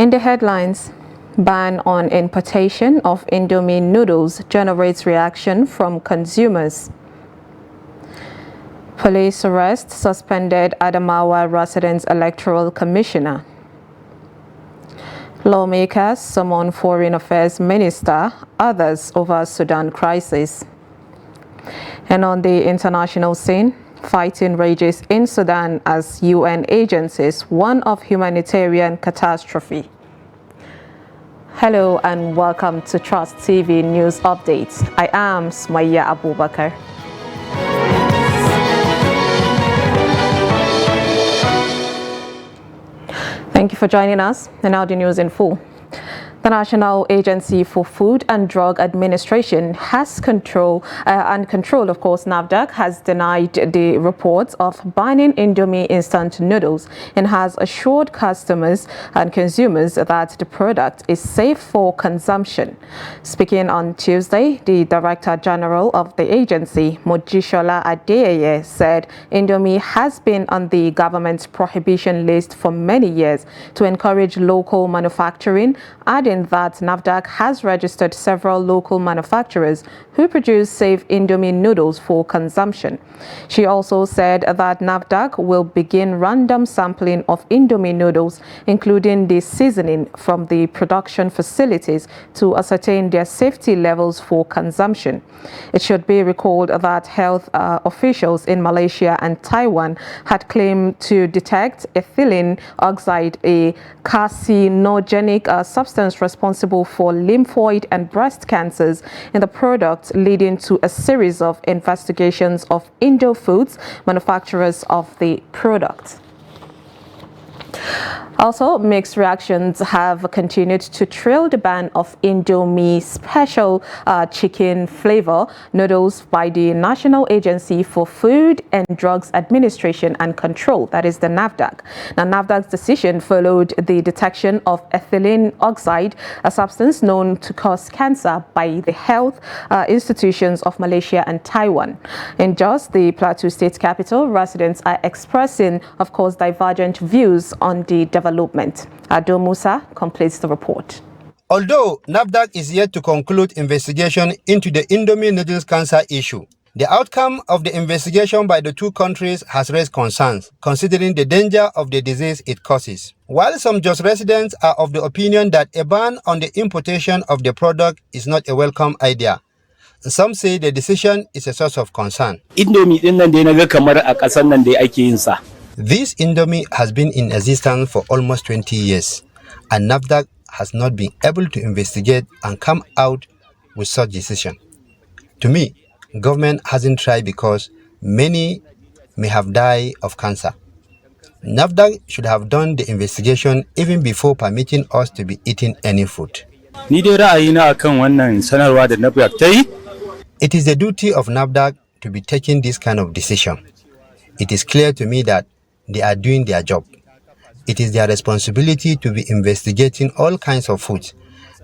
In the headlines, ban on importation of Indomie noodles generates reaction from consumers. Police arrest suspended Adamawa residents electoral commissioner. Lawmakers summon foreign affairs minister, others over Sudan crisis. And on the international scene, fighting rages in Sudan as UN agencies warn of humanitarian catastrophe. Hello and welcome to Trust TV News Updates. I am Sumaya Abubakar. Thank you for joining us. And now the news in full. The National Agency for Food and Drug Administration has control, of course, NAFDAC has denied the reports of banning Indomie instant noodles and has assured customers and consumers that the product is safe for consumption. Speaking on Tuesday, the Director General of the agency, Mojisola Adeyeye, said Indomie has been on the government's prohibition list for many years to encourage local manufacturing, adding that NAFDAC has registered several local manufacturers who produce safe Indomie noodles for consumption. She also said that NAFDAC will begin random sampling of Indomie noodles, including the seasoning from the production facilities, to ascertain their safety levels for consumption. It should be recalled that health officials in Malaysia and Taiwan had claimed to detect ethylene oxide, a carcinogenic substance responsible for lymphoid and breast cancers in the product, leading to a series of investigations of Indo Foods, manufacturers of the product. Also, mixed reactions have continued to trail the ban of Indomie special chicken flavor noodles by the National Agency for Food and Drugs Administration and Control, that is the NAFDAC. Now, NAFDAC's decision followed the detection of ethylene oxide, a substance known to cause cancer, by the health institutions of Malaysia and Taiwan. In Jos, the Plateau State capital, residents are expressing, of course, divergent views on the development. Ado Musa completes the report. Although NAFDAC is yet to conclude investigation into the Indomie noodles cancer issue, the outcome of the investigation by the two countries has raised concerns, considering the danger of the disease it causes. While some Jos residents are of the opinion that a ban on the importation of the product is not a welcome idea, some say the decision is a source of concern. Indomie din nan dai naga kamar a kasan nan dai ake yin sa. This Indomie has been in existence for almost 20 years, and NAFDAC has not been able to investigate and come out with such decision. To me, government hasn't tried because many may have died of cancer. NAFDAC should have done the investigation even before permitting us to be eating any food. Ni dai ra'ayina akan wannan sanarwa da NAFDAC ta yi. It is the duty of NAFDAC to be taking this kind of decision. It is clear to me that they are doing their job. It is their responsibility to be investigating all kinds of foods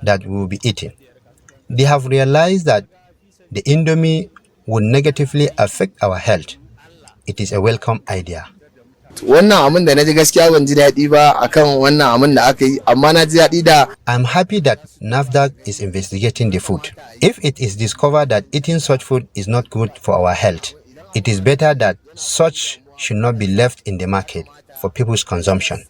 that we will be eating. They have realized that the Indomie will negatively affect our health. It is a welcome idea. Wannan abin da naji gaskiya ban ji daɗi ba akan wannan abin da aka yi, amma na ji daɗi da. I'm happy that NAFDAC is investigating the food. If it is discovered that eating such food is not good for our health, it is better that such should not be left in the market for people's consumption.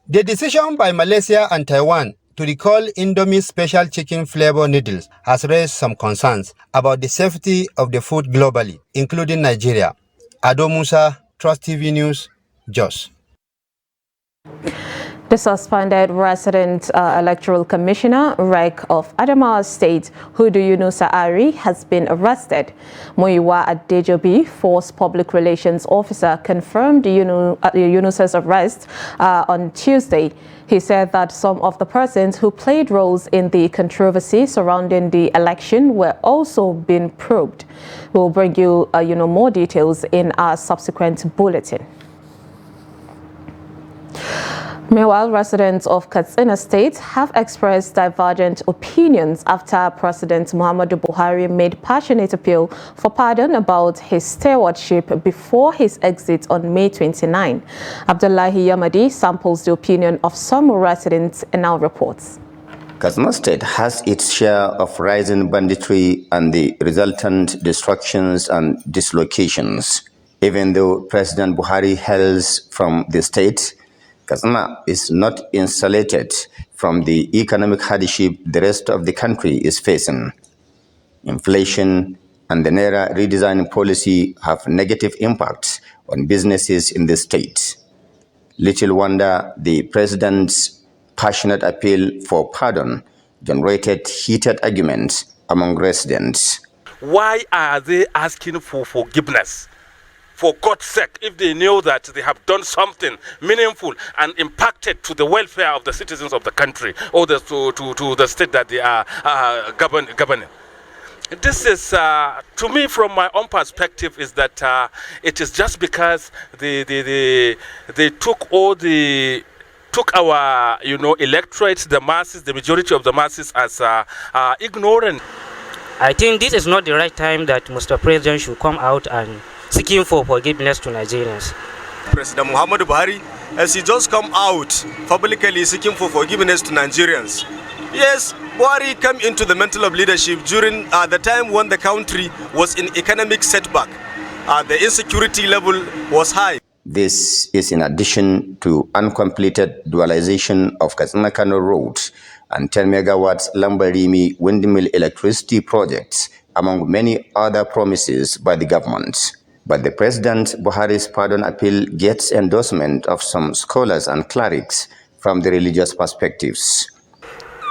The decision by Malaysia and Taiwan to recall Indomie special chicken flavor noodles has raised some concerns about the safety of the food globally, including Nigeria. Ado Musa, Trust TV News, Jos. The suspended resident electoral commissioner, REC of Adamawa State, Hudu Yunusa Ari, has been arrested. Muyiwa Adejobi, Force Public Relations Officer, confirmed Yunusa's arrest on Tuesday. He said that some of the persons who played roles in the controversy surrounding the election were also being probed. We'll bring you, more details in our subsequent bulletin. Meanwhile, residents of Katsina State have expressed divergent opinions after President Muhammadu Buhari made passionate appeal for pardon about his stewardship before his exit on May 29. Abdullahi Yamadi samples the opinion of some residents in our reports. Katsina State has its share of rising banditry and the resultant destructions and dislocations. Even though President Buhari hails from the state, Katsina is not insulated from the economic hardship the rest of the country is facing. Inflation and the Naira redesign policy have negative impacts on businesses in the state. Little wonder the president's passionate appeal for pardon generated heated arguments among residents. Why are they asking for forgiveness? For God's sake, if they knew that they have done something meaningful and impacted to the welfare of the citizens of the country or to the state that they are governing. This is, to me, from my own perspective, is that it is just because they took our electorates, the masses, the majority of the masses as ignorant. I think this is not the right time that Mr. President should come out and seeking for forgiveness to Nigerians. President Muhammadu Buhari, as he just come out publicly seeking for forgiveness to Nigerians. Yes, Buhari came into the mantle of leadership during the time when the country was in economic setback. The insecurity level was high. This is in addition to uncompleted dualization of Katsina-Kano Road and 10 megawatts Lambarimi windmill electricity projects, among many other promises by the government. But the President Buhari's pardon appeal gets endorsement of some scholars and clerics from the religious perspectives.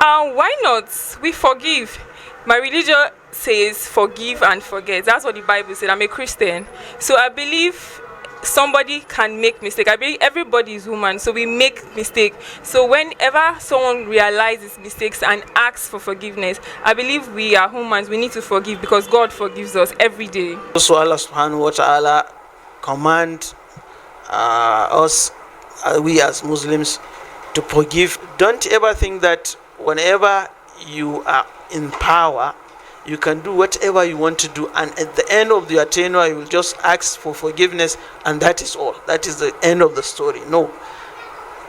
Why not? We forgive. My religion says forgive and forget. That's what the Bible said. I'm a Christian. So I believe somebody can make mistake. I believe everybody is human, so we make mistake. So whenever someone realizes mistakes and asks for forgiveness, I believe we are humans. We need to forgive because God forgives us every day. Also, Allah subhanahu wa ta'ala command us, we as Muslims, to forgive. Don't ever think that whenever you are in power, you can do whatever you want to do, and at the end of your tenure you will just ask for forgiveness and that is all. That is the end of the story. No,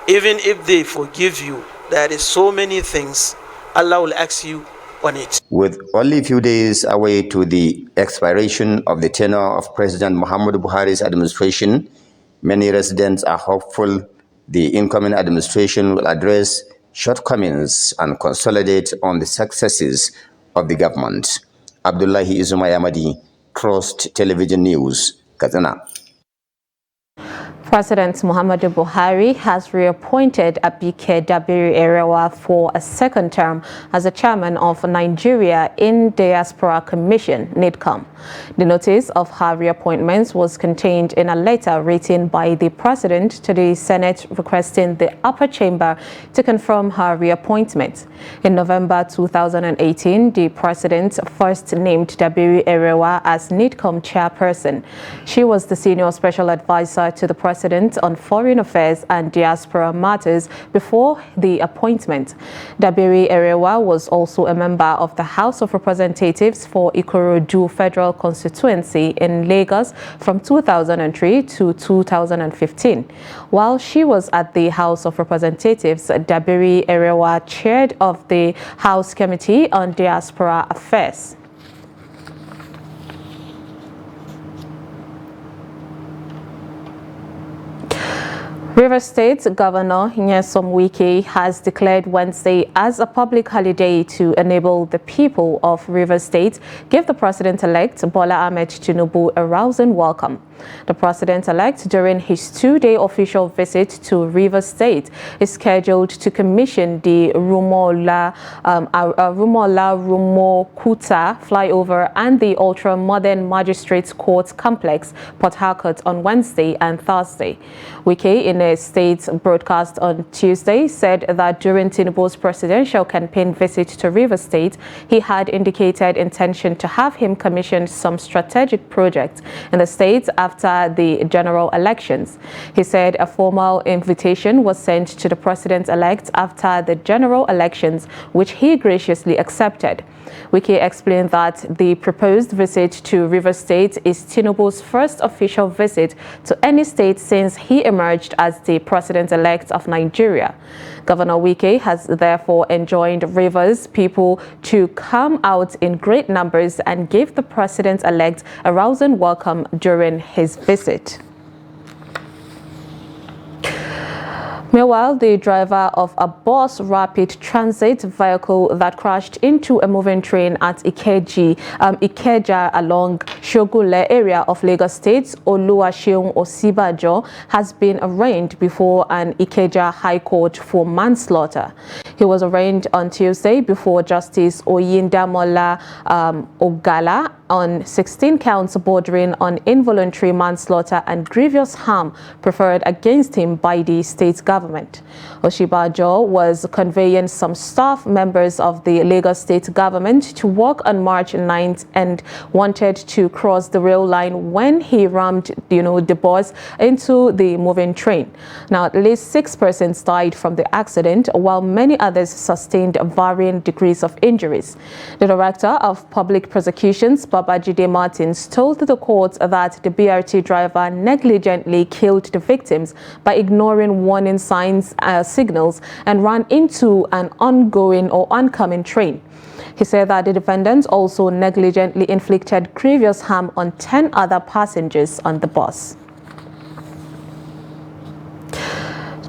even if they forgive you, there is so many things Allah will ask you on it. With only a few days away to the expiration of the tenure of President Muhammadu Buhari's administration, many residents are hopeful the incoming administration will address shortcomings and consolidate on the successes of the government. Abdullahi Yamadi, Trust Television News, Katsina. President Muhammadu Buhari has reappointed Abike Dabiri-Erewa for a second term as the chairman of Nigeria in Diaspora Commission, NIDCOM. The notice of her reappointment was contained in a letter written by the president to the Senate requesting the upper chamber to confirm her reappointment. In November 2018, the president first named Dabiri-Erewa as NIDCOM chairperson. She was the senior special advisor to the president on foreign affairs and diaspora matters before the appointment. Dabiri-Erewa was also a member of the House of Representatives for Ikorodu Federal Constituency in Lagos from 2003 to 2015. While she was at the House of Representatives, Dabiri-Erewa chaired of the House Committee on Diaspora Affairs. Rivers State Governor Nyesom Wike has declared Wednesday as a public holiday to enable the people of Rivers State give the president-elect Bola Ahmed Tinubu a rousing welcome. The president-elect, during his two-day official visit to Rivers State, is scheduled to commission the Rumola Rumokuta flyover and the ultra-modern Magistrates Court complex, Port Harcourt, on Wednesday and Thursday. Wike, in in a state broadcast on Tuesday, said that during Tinubu's presidential campaign visit to Rivers State, he had indicated intention to have him commission some strategic projects in the state after the general elections. He said a formal invitation was sent to the president-elect after the general elections, which he graciously accepted. Wike explained that the proposed visit to Rivers State is Tinubu's first official visit to any state since he emerged as the president-elect of Nigeria. Governor Wike has therefore enjoined Rivers people to come out in great numbers and give the president-elect a rousing welcome during his visit. Meanwhile, the driver of a bus rapid transit vehicle that crashed into a moving train at Ikeja along Shogule area of Lagos State, Oluwaseun Osibajo, has been arraigned before an Ikeja High Court for manslaughter. He was arraigned on Tuesday before Justice Oyindamola Ogala on 16 counts bordering on involuntary manslaughter and grievous harm preferred against him by the state government. Osibajo was conveying some staff members of the Lagos state government to work on March 9th and wanted to cross the rail line when he rammed, the bus into the moving train. Now, at least 6 persons died from the accident, while many others sustained varying degrees of injuries. The Director of Public Prosecutions, Babajide Martins, told the court that the BRT driver negligently killed the victims by ignoring warning signals and ran into an ongoing or oncoming train. He said that the defendants also negligently inflicted grievous harm on 10 other passengers on the bus.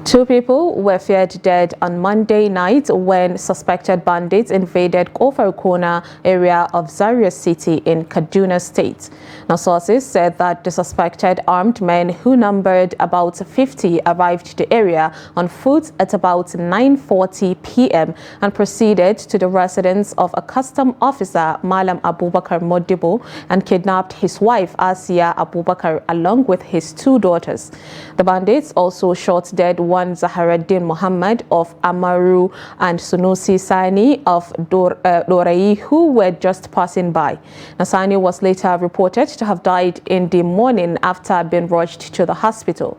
2 people were feared dead on Monday night when suspected bandits invaded Ofarukona area of Zaria City in Kaduna State. Now, sources said that the suspected armed men, who numbered about 50, arrived to the area on foot at about 9:40 p.m. and proceeded to the residence of a custom officer, Malam Abubakar Modibo, and kidnapped his wife, Asiya Abubakar, along with his 2 daughters. The bandits also shot dead one Zaharaddin Muhammad of Amaru and Sunusi Sani of Dorai, who were just passing by. Sani was later reported to have died in the morning after being rushed to the hospital.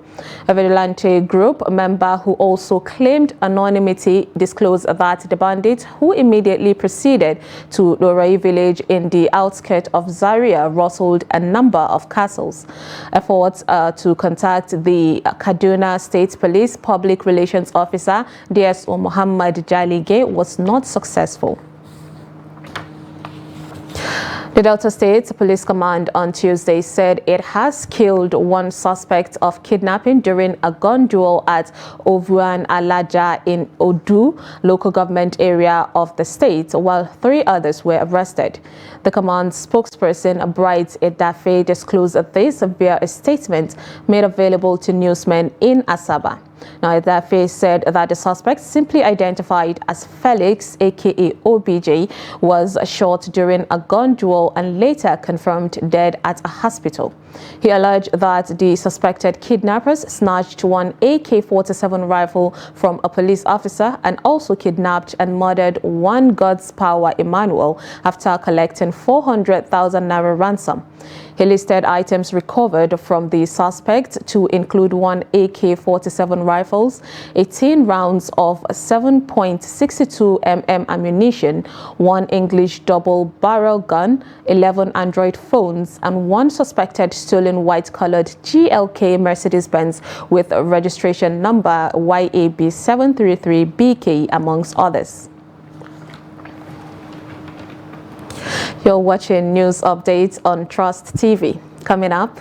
A vigilante group member who also claimed anonymity disclosed that the bandits, who immediately proceeded to Dorai village in the outskirts of Zaria, rustled a number of castles. Efforts to contact the Kaduna State Police Public Relations Officer, DSO Muhammad Jalige, was not successful. The Delta State Police Command on Tuesday said it has killed 1 suspect of kidnapping during a gun duel at Ovuan Alaja in Odu local government area of the state, while 3 others were arrested. The command spokesperson, Bright Edafe, disclosed this via a statement made available to newsmen in Asaba. Now, Edafe said that the suspect, simply identified as Felix, aka OBJ, was shot during a gun duel and later confirmed dead at a hospital. He alleged that the suspected kidnappers snatched 1 AK-47 rifle from a police officer and also kidnapped and murdered 1 God's Power Emmanuel after collecting 400,000 naira ransom. He listed items recovered from the suspect to include 1 AK-47 rifles, 18 rounds of 7.62 mm ammunition, 1 English double-barrel gun, 11 Android phones, and 1 suspected stolen white-colored GLK Mercedes-Benz with registration number YAB733BK, amongst others. You're watching news updates on Trust TV. Coming up,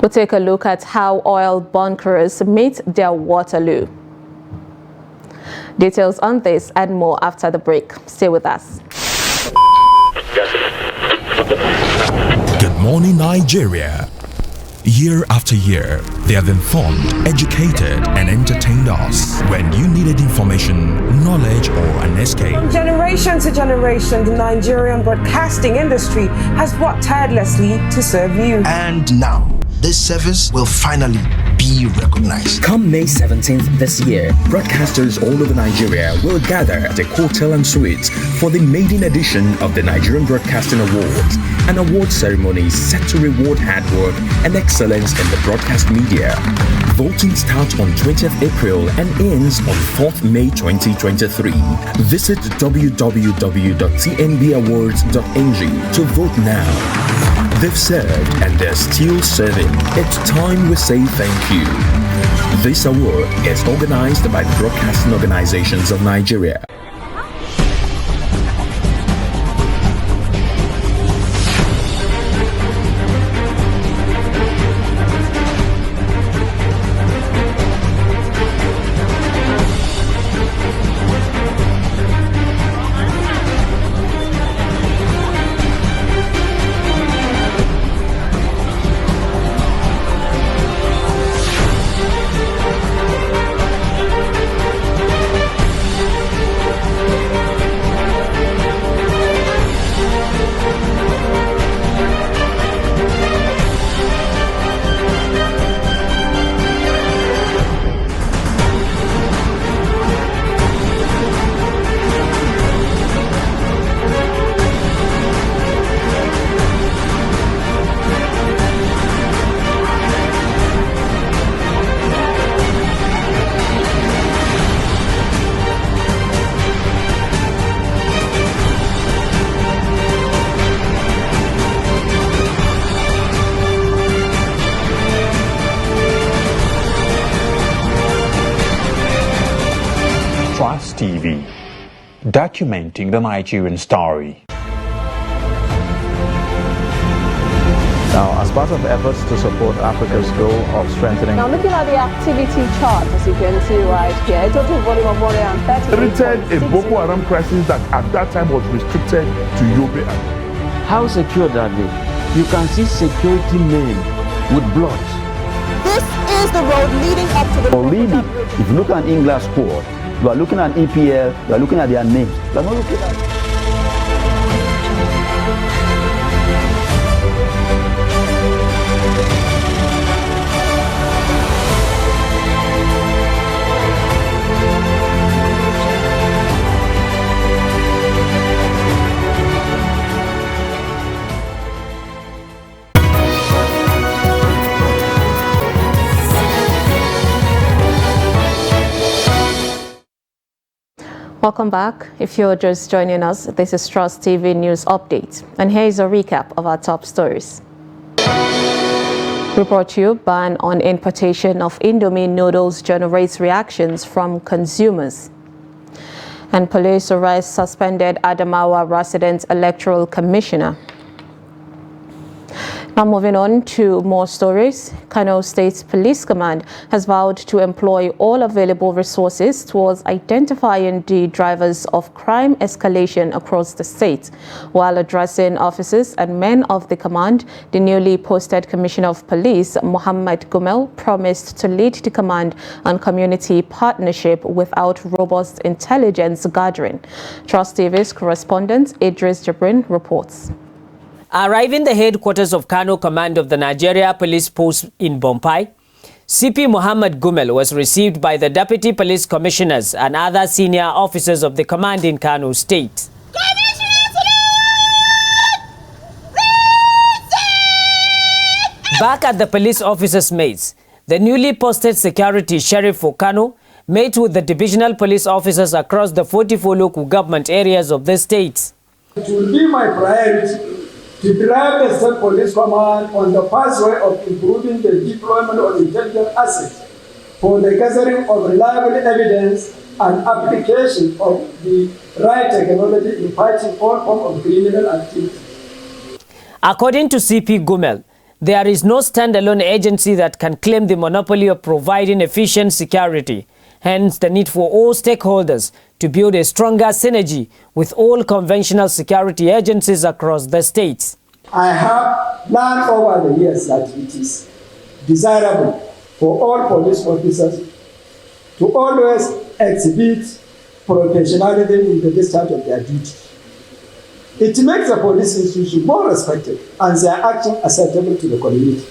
we'll take a look at how oil bunkers meet their Waterloo. Details on this and more after the break. Stay with us. Good morning, Nigeria. Year after year, they have informed, educated, and entertained us. When you needed information, knowledge, or an escape. From generation to generation, the Nigerian broadcasting industry has worked tirelessly to serve you. And now, this service will finally be recognized. Come May 17th this year, broadcasters all over Nigeria will gather at a hotel and suites for the maiden edition of the Nigerian Broadcasting Awards, an award ceremony set to reward hard work and excellence in the broadcast media. Voting starts on 20th April and ends on 4th May 2023. Visit www.tnbawards.ng to vote now. They've served and they're still serving. It's time we say thank you. This award is organized by the Broadcasting Organizations of Nigeria. Trust TV, documenting the Nigerian story. Now, as part of efforts to support Africa's goal of strengthening... Now, looking at the activity chart, as you can see right here, a total volume of 130... Treated a Boko Haram crisis that at that time was restricted to Yobe. How secured are they? You can see security men with blood. This is the road leading up to the... Already, if you look at England squad, you are looking at EPL, you are looking at their names. You are not looking at... Welcome back. If you're just joining us, this is Trust TV News Update, and here is a recap of our top stories. We brought you ban on importation of Indomie noodles generates reactions from consumers. And police arrest suspended Adamawa resident electoral commissioner. Now moving on to more stories, Kano State Police Command has vowed to employ all available resources towards identifying the drivers of crime escalation across the state. While addressing officers and men of the command, the newly posted Commissioner of Police, Mohammed Gumel, promised to lead the command on community partnership without robust intelligence gathering. Trust TV's correspondent Idris Jabrin reports. Arriving the headquarters of Kano Command of the Nigeria Police Post in Bompai, CP Mohammed Gumel was received by the Deputy Police Commissioners and other senior officers of the command in Kano State. Back at the police officers' mates, the newly posted security sheriff for Kano met with the divisional police officers across the 44 local government areas of the state. It will be my priority to drive the State Police Command on the pathway of improving the deployment of intelligence assets for the gathering of reliable evidence and application of the right technology in fighting all forms of criminal activity. According to CP Gumel, there is no standalone agency that can claim the monopoly of providing efficient security. Hence, the need for all stakeholders to build a stronger synergy with all conventional security agencies across the states. I have learned over the years that it is desirable for all police officers to always exhibit professionalism in the discharge of their duty. It makes the police institution more respected and their action acceptable to the community.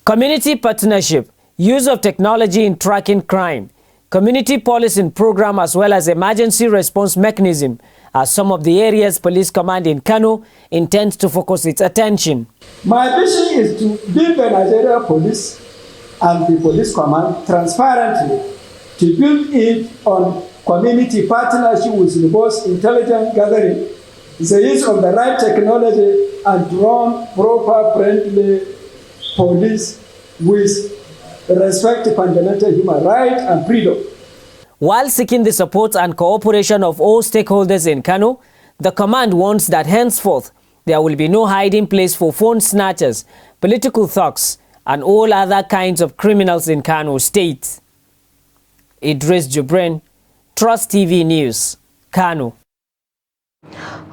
Community partnership, use of technology in tracking crime, community policing program as well as emergency response mechanism are some of the areas Police Command in Kano intends to focus its attention. My vision is to build the Nigeria Police and the Police Command transparently, to build it on community partnership with robust intelligence gathering, the use of the right technology, and run proper friendly police with respect to fundamental human rights and freedom. While seeking the support and cooperation of all stakeholders in Kano, the command warns that henceforth there will be no hiding place for phone snatchers, political thugs, and all other kinds of criminals in Kano State. Idris Jubrin, Trust TV News, Kano.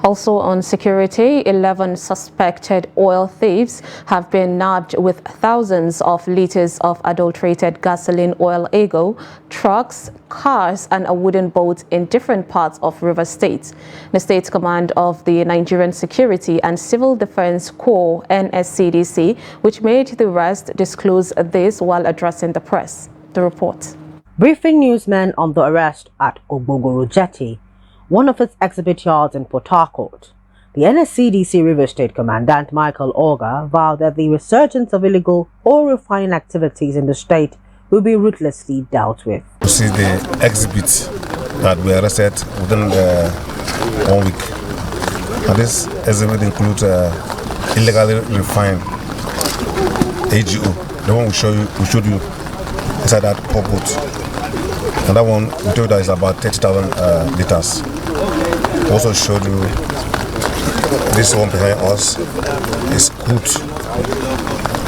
Also on security, 11 suspected oil thieves have been nabbed with thousands of liters of adulterated gasoline oil ego, trucks, cars and a wooden boat in different parts of Rivers State. The State Command of the Nigerian Security and Civil Defense Corps, NSCDC, which made the arrest, disclosed this while addressing the press. The report. Briefing newsmen on the arrest at Ogbogoro Jetty, one of its exhibit yards in Port Harcourt. The NSCDC River State Commandant Michael Orga vowed that the resurgence of illegal oil refining activities in the state will be ruthlessly dealt with. You see the exhibits that were arrested within 1 week. And this exhibit includes illegally refined AGO, the one we showed you inside that pop boat. And that one we told you that is about 30,000 liters. Also showed you this one behind us is crude.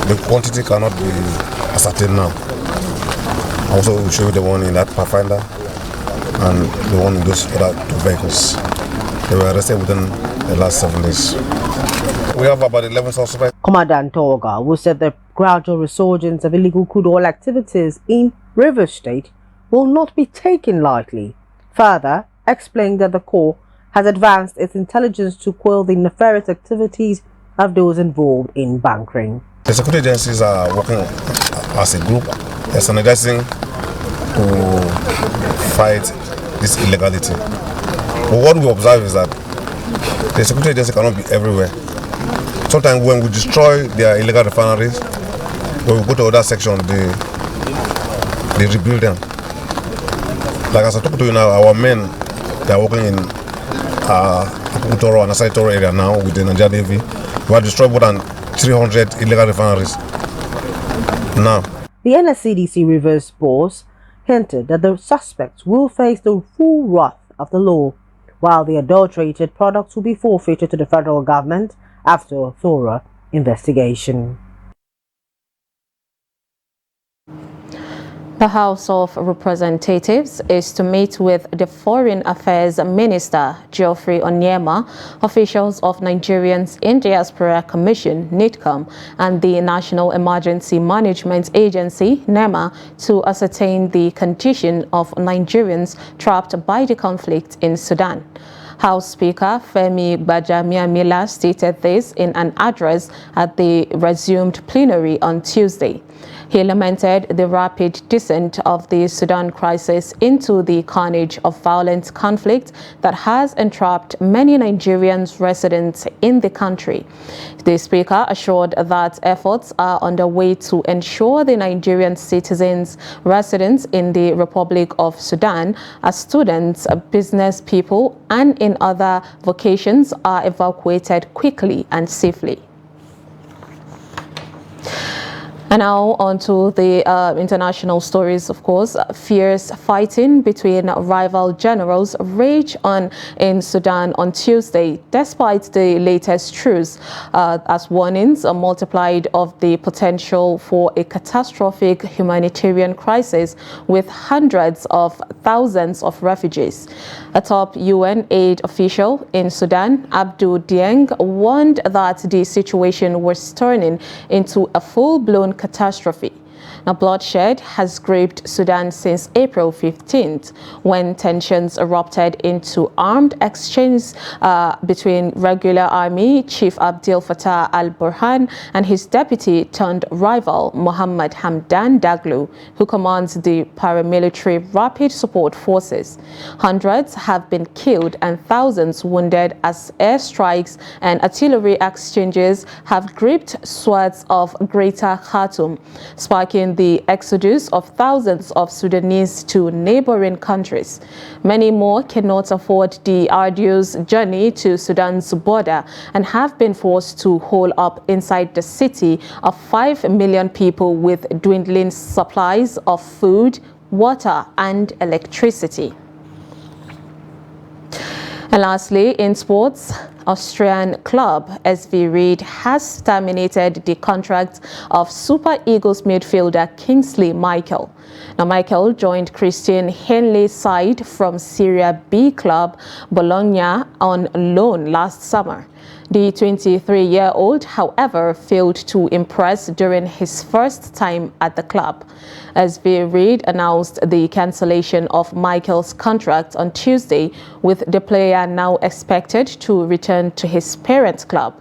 The quantity cannot be ascertained now. Also we show you the one in that Pathfinder and the one in those other 2 vehicles. They were arrested within the last 7 days. We have about 11 suspects. Commandant Orga, who said the gradual resurgence of illegal crude oil activities in Rivers State will not be taken lightly. Further, explained that the Corps has advanced its intelligence to quell the nefarious activities of those involved in bunkering. The security agencies are working as a group, standardizing to fight this illegality. But what we observe is that the security agency cannot be everywhere. Sometimes when we destroy their illegal refineries, when we go to other sections, they rebuild them. Like as I talk to you now, our men, they are working in Akutoro and Asaitoro area now with the Nigerian Navy. We have destroyed more than 300 illegal refineries now. The NSCDC Rivers boss hinted that the suspects will face the full wrath of the law, while the adulterated products will be forfeited to the federal government after a thorough investigation. The House of Representatives is to meet with the Foreign Affairs Minister, Geoffrey Onyema, officials of Nigerians in Diaspora Commission, NIDCOM, and the National Emergency Management Agency, NEMA, to ascertain the condition of Nigerians trapped by the conflict in Sudan. House Speaker Femi Gbajamiamila stated this in an address at the resumed plenary on Tuesday. He lamented the rapid descent of the Sudan crisis into the carnage of violent conflict that has entrapped many Nigerian residents in the country. The Speaker assured that efforts are underway to ensure the Nigerian citizens residents in the Republic of Sudan, as students, business people, and in other vocations are evacuated quickly and safely. And now on to the international stories, of course. Fierce fighting between rival generals raged on in Sudan on Tuesday, despite the latest truce, as warnings are multiplied of the potential for a catastrophic humanitarian crisis with hundreds of thousands of refugees. A top UN aid official in Sudan, Abdul Dieng, warned that the situation was turning into a full-blown catastrophe. Now, bloodshed has gripped Sudan since April 15th, when tensions erupted into armed exchanges between regular army Chief Abdel Fattah al-Burhan and his deputy turned rival Mohammed Hamdan Daglo, who commands the paramilitary Rapid Support Forces. Hundreds have been killed and thousands wounded as airstrikes and artillery exchanges have gripped swaths of Greater Khartoum, sparking the exodus of thousands of Sudanese to neighboring countries. Many more cannot afford the arduous journey to Sudan's border and have been forced to hole up inside the city of 5 million people with dwindling supplies of food, water, and electricity. And lastly, in sports, Austrian club SV Ried has terminated the contract of Super Eagles midfielder Kingsley Michael. Now, Michael joined Christian Henley's side from Serie B club Bologna on loan last summer. The 23-year-old, however, failed to impress during his first time at the club. SV Ried announced the cancellation of Michael's contract on Tuesday, with the player now expected to return to his parent club.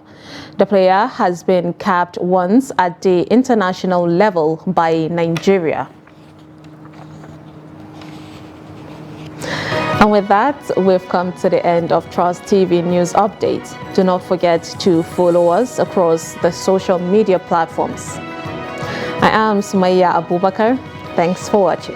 The player has been capped once at the international level by Nigeria. And with that, we've come to the end of Trust TV News Update. Do not forget to follow us across the social media platforms. I am Sumaya Abubakar. Thanks for watching.